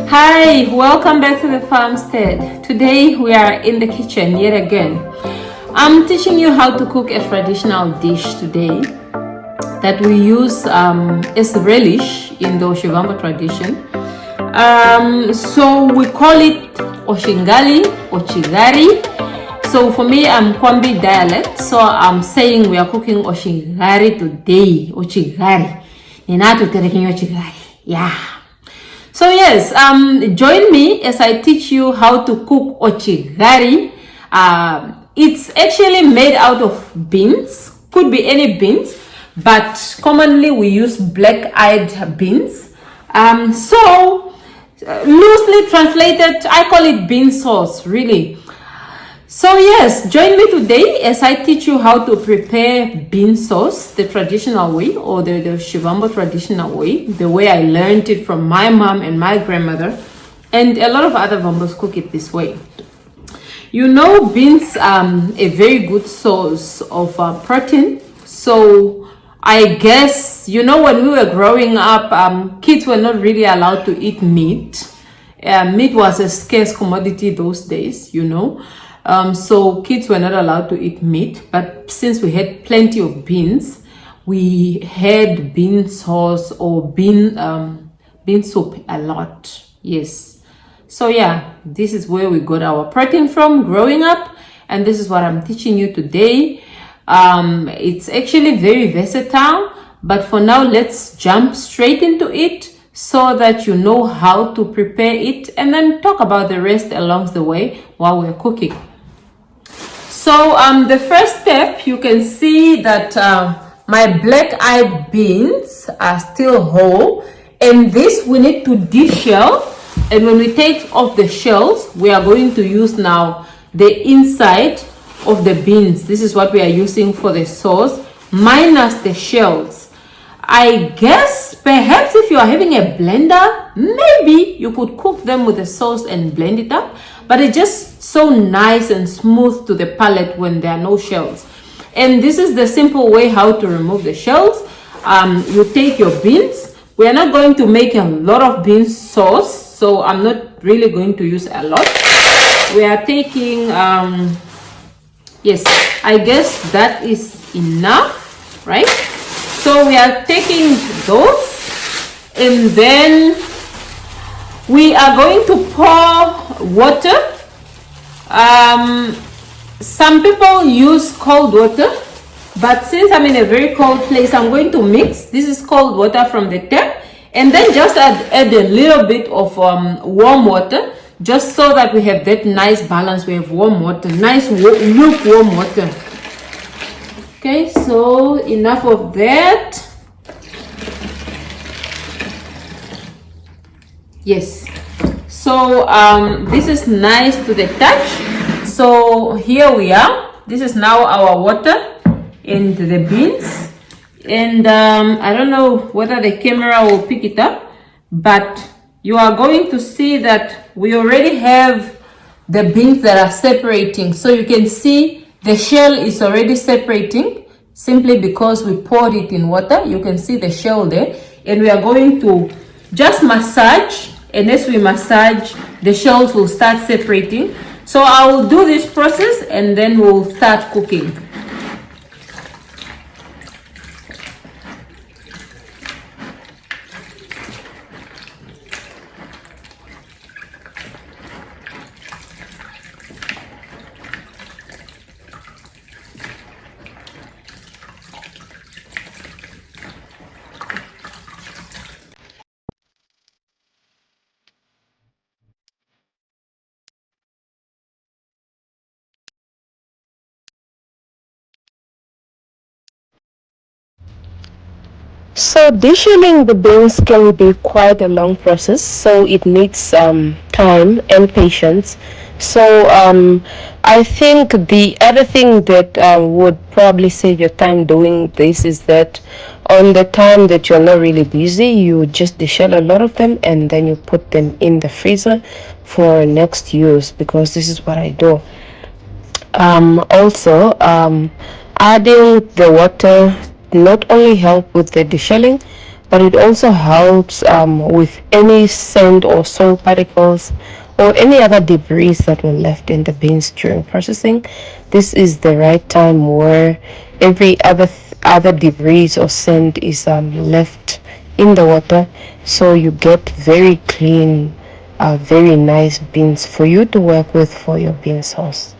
Hi, welcome back to the farmstead. Today we are in the kitchen yet again. I'm teaching you how to cook a traditional dish today that we use as relish in the Oshigari tradition. So we call it Otshigari. So for me, I'm Kwambi dialect, so I'm saying we are cooking Otshigari today. Otshigari. Yeah. So yes, join me as I teach you how to cook Otshigari. It's actually made out of beans, could be any beans, but commonly we use black-eyed beans. Loosely translated, I call it bean sauce, really. So yes, join me today as I teach you how to prepare bean sauce the traditional way, or the Shivambo traditional way, the way I learned it from my mom and my grandmother, and a lot of other Vambos cook it this way. You know, beans are a very good source of protein. So I guess, you know, when we were growing up, kids were not really allowed to eat meat. Meat was a scarce commodity those days, you know. So kids were not allowed to eat meat, but since we had plenty of beans, we had bean sauce or bean soup a lot. Yes. So yeah, this is where we got our protein from growing up, and this is what I'm teaching you today. It's actually very versatile, but for now, let's jump straight into it so that you know how to prepare it, and then talk about the rest along the way while we're cooking. So the first step, you can see that my black-eyed beans are still whole, and this we need to de-shell. And when we take off the shells, we are going to use now the inside of the beans. This is what we are using for the sauce, minus the shells. I guess perhaps if you are having a blender, maybe you could cook them with the sauce and blend it up, but it's just so nice and smooth to the palate when there are no shells. And this is the simple way how to remove the shells. You take your beans. We are not going to make a lot of bean sauce, so I'm not really going to use a lot. We are taking, yes, I guess that is enough, right? So we are taking those, and then we are going to pour water. Some people use cold water, but since I'm in a very cold place, I'm going to mix. This is cold water from the tap, and then just add a little bit of warm water, just so that we have that nice balance. We have warm water, nice lukewarm water. Okay, so enough of that. Yes. So this is nice to the touch. So here we are. This is now our water and the beans. And I don't know whether the camera will pick it up, but you are going to see that we already have the beans that are separating. So you can see the shell is already separating simply because we poured it in water. You can see the shell there, and we are going to just massage, and as we massage, the shells will start separating. So I will do this process and then we'll start cooking. So de-shelling the beans can be quite a long process, so it needs time and patience. So I think the other thing that would probably save your time doing this is that on the time that you're not really busy, you just de-shell a lot of them and then you put them in the freezer for next use, because this is what I do. Also, adding the water not only help with the deshelling, but it also helps with any sand or soil particles or any other debris that were left in the beans during processing. This is the right time where every other debris or sand is left in the water, so you get very clean, very nice beans for you to work with for your bean sauce.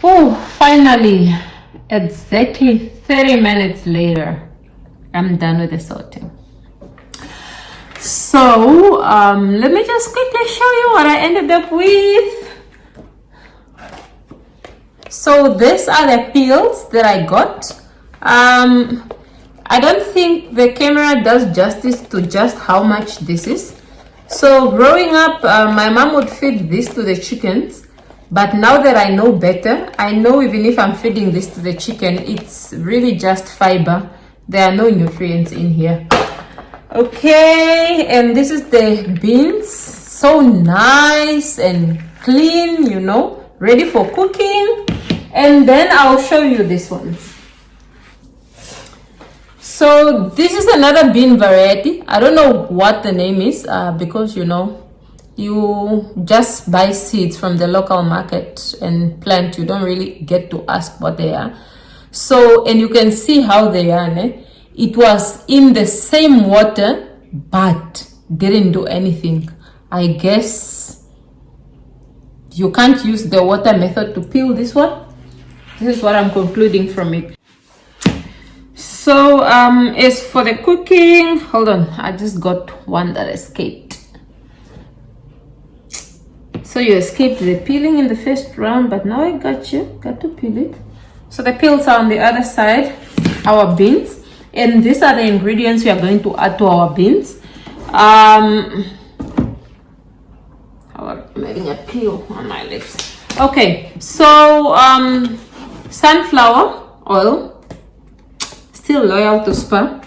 Oh, finally, exactly 30 minutes later, I'm done with the sorting. So let me just quickly show you what I ended up with. So these are the peels that I got. I don't think the camera does justice to just how much this is. So growing up, my mom would feed this to the chickens. But now that I know better, I know even if I'm feeding this to the chicken, it's really just fiber. There are no nutrients in here. Okay, and this is the beans. So nice and clean, you know, ready for cooking. And then I'll show you this one. So this is another bean variety. I don't know what the name is because, you know, you just buy seeds from the local market and plant. You don't really get to ask what they are. So, and you can see how they are. It was in the same water, but didn't do anything. I guess you can't use the water method to peel this one. This is what I'm concluding from it. So, as for the cooking, hold on, I just got one that escaped. So you escaped the peeling in the first round, but now I got to peel it. So the peels are on the other side, our beans. And these are the ingredients we are going to add to our beans. I'm having a peel on my lips. Okay, so sunflower oil, still loyal to Spa.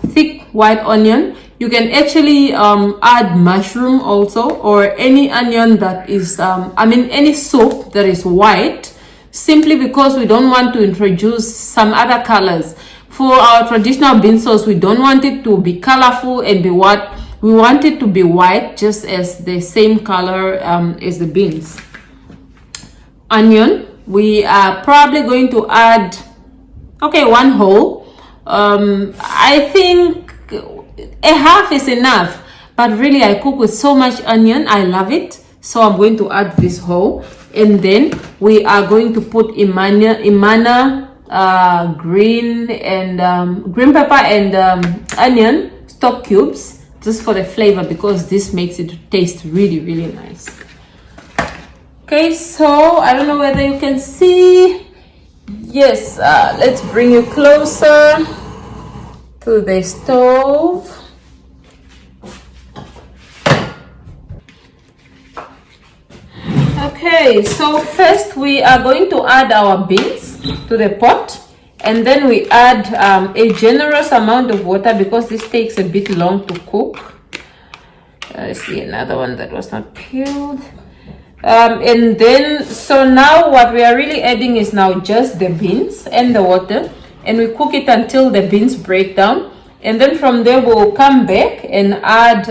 Thick white onion. You can actually add mushroom also, or any onion that is, any soup that is white, simply because we don't want to introduce some other colors. For our traditional bean sauce, we don't want it to be colorful and be what we want it to be white, just as the same color as the beans. Onion, we are probably going to add, okay, one whole. I think a half is enough, but really I cook with so much onion, I love it, so I'm going to add this whole. And then we are going to put imana, green pepper and onion stock cubes, just for the flavor, because this makes it taste really, really nice. Okay, so I don't know whether you can see. Yes, let's bring you closer to the stove. Okay, so first we are going to add our beans to the pot, and then we add a generous amount of water because this takes a bit long to cook. I see another one that was not peeled. And then, so now what we are really adding is now just the beans and the water, and we cook it until the beans break down. And then from there we'll come back and add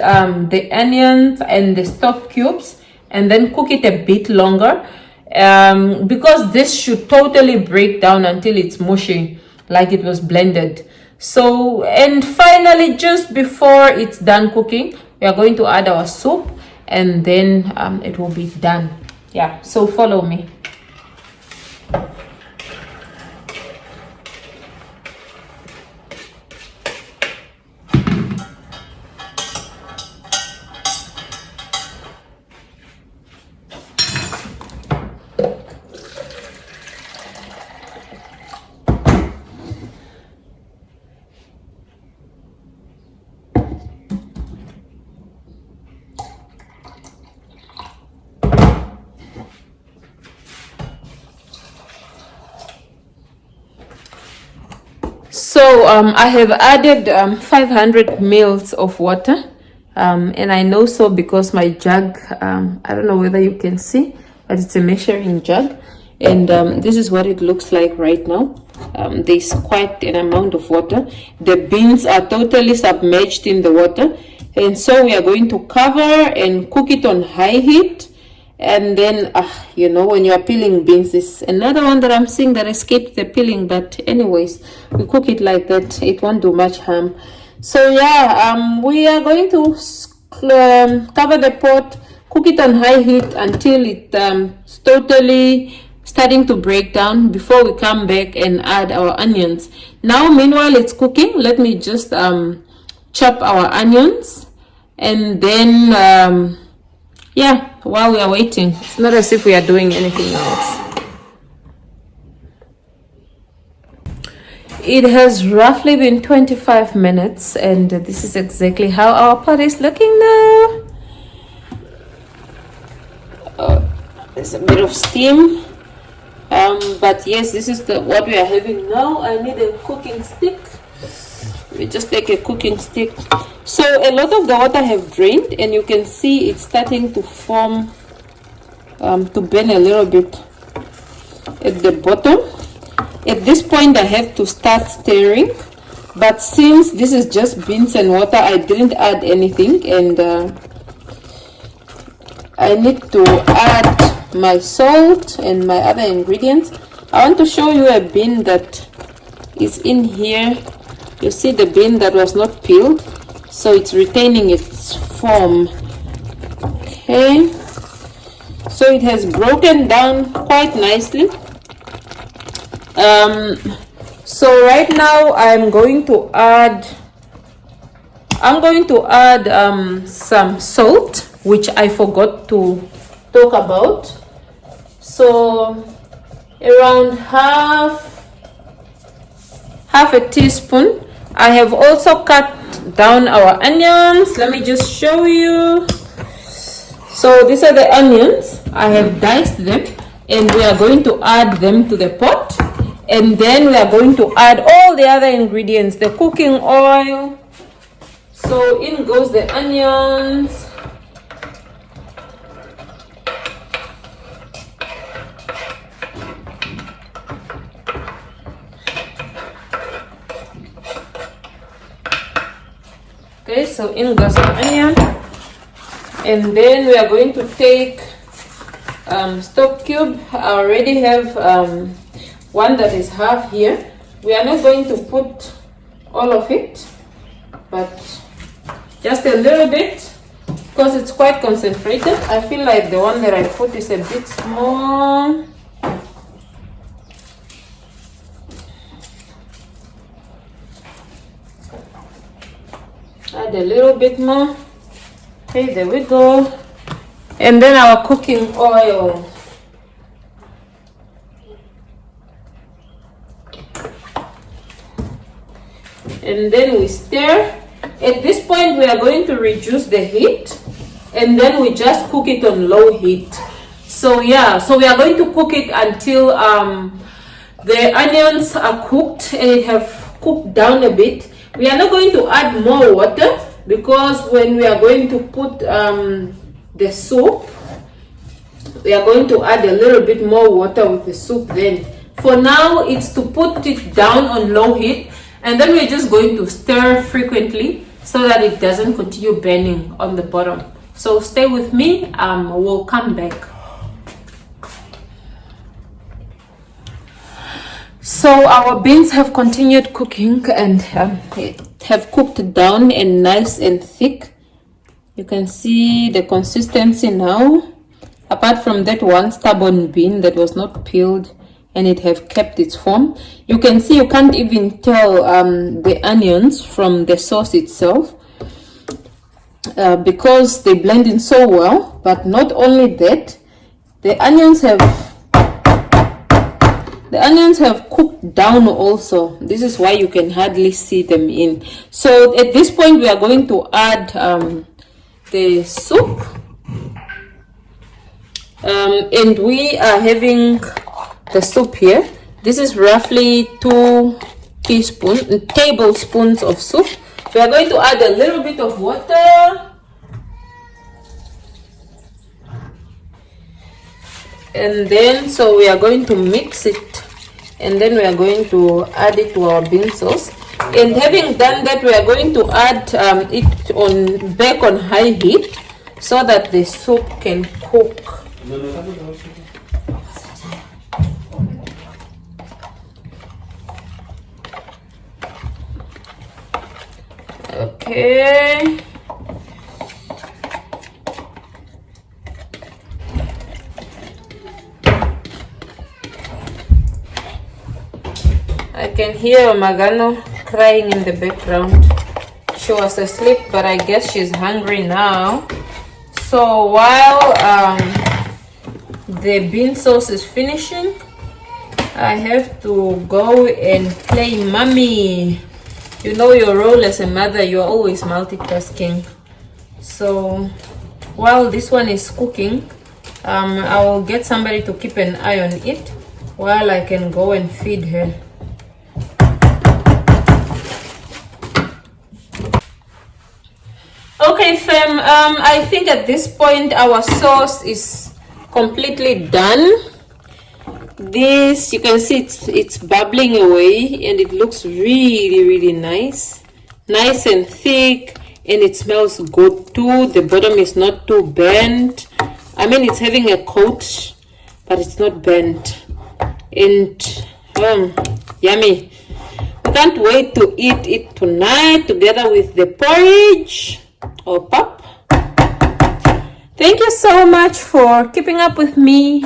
the onions and the stock cubes, and then cook it a bit longer because this should totally break down until it's mushy, like it was blended. So, and finally, just before it's done cooking, we are going to add our soup, and then it will be done. Yeah, so follow me. So I have added 500 mils of water, and I know so because my jug, I don't know whether you can see, but it's a measuring jug, and this is what it looks like right now. There's quite an amount of water. The beans are totally submerged in the water, and so we are going to cover and cook it on high heat. And then you know, when you are peeling beans, is another one that I'm seeing that escaped the peeling, but anyways, we cook it like that, it won't do much harm. So yeah, we are going to cover the pot, cook it on high heat until it's totally starting to break down before we come back and add our onions. Now meanwhile it's cooking, let me just chop our onions, and then yeah, while we are waiting, it's not as if we are doing anything else. It has roughly been 25 minutes, and this is exactly how our pot is looking now. There's a bit of steam, but yes, this is what we are having now. I need a cooking stick. We just take a cooking stick. So a lot of the water have drained, and you can see it's starting to form, to burn a little bit at the bottom. At this point I have to start stirring, but since this is just beans and water, I didn't add anything, and I need to add my salt and my other ingredients. I want to show you a bean that is in here. You see the bean that was not peeled, so it's retaining its form. Okay, so it has broken down quite nicely. So right now I'm going to add some salt, which I forgot to talk about. So around half a teaspoon. I have also cut down our onions. Let me just show you. So these are the onions. I have diced them, and we are going to add them to the pot, and then we are going to add all the other ingredients, the cooking oil. So in goes the onions. Okay, so in goes the onion, and then we are going to take stock cube. I already have one that is half here. We are not going to put all of it, but just a little bit, because it's quite concentrated. I feel like the one that I put is a bit small. Add a little bit more. Okay, there we go. And then our cooking oil. And then we stir. At this point we are going to reduce the heat, and then we just cook it on low heat. So yeah, so we are going to cook it until the onions are cooked and it have cooked down a bit. We are not going to add more water, because when we are going to put the soup, we are going to add a little bit more water with the soup then. For now, it's to put it down on low heat, and then we're just going to stir frequently so that it doesn't continue burning on the bottom. So stay with me, we'll come back. So our beans have continued cooking, and have cooked down and nice and thick. You can see the consistency now, apart from that one stubborn bean that was not peeled and it have kept its form. You can see you can't even tell the onions from the sauce itself, because they blend in so well. But not only that, the onions have cooked down also. This is why you can hardly see them in. So at this point we are going to add the soup, and we are having the soup here. This is roughly 2 tablespoons of soup. We are going to add a little bit of water. And then, so we are going to mix it. And then we are going to add it to our bean sauce. And having done that, we are going to add it back on high heat so that the soup can cook. Okay. I can hear Magano crying in the background. She was asleep, but I guess she's hungry now. So while the bean sauce is finishing, I have to go and play mommy. You know your role as a mother, you're always multitasking. So while this one is cooking, I will get somebody to keep an eye on it while I can go and feed her. Okay fam, I think at this point our sauce is completely done. This, you can see it's bubbling away and it looks really nice and thick, and it smells good too. The bottom is not too burnt. I mean, it's having a coat, but it's not burnt. And yummy. I can't wait to eat it tonight together with the porridge or pap. Thank you so much for keeping up with me.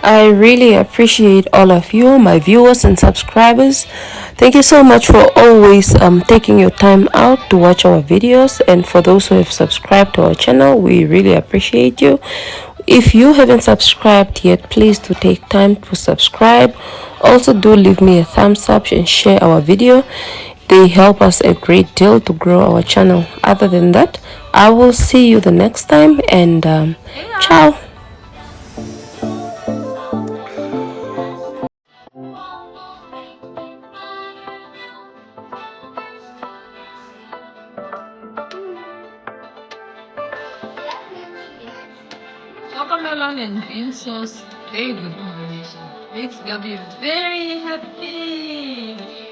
I really appreciate all of you, my viewers and subscribers. Thank you so much for always taking your time out to watch our videos, and for those who have subscribed to our channel, we really appreciate you. If you haven't subscribed yet, please do take time to subscribe. Also, do leave me a thumbs up and share our video. They help us a great deal to grow our channel. Other than that, I will see you the next time, and ciao. Watermelon and bean sauce, very good combination. Makes Gabby very happy.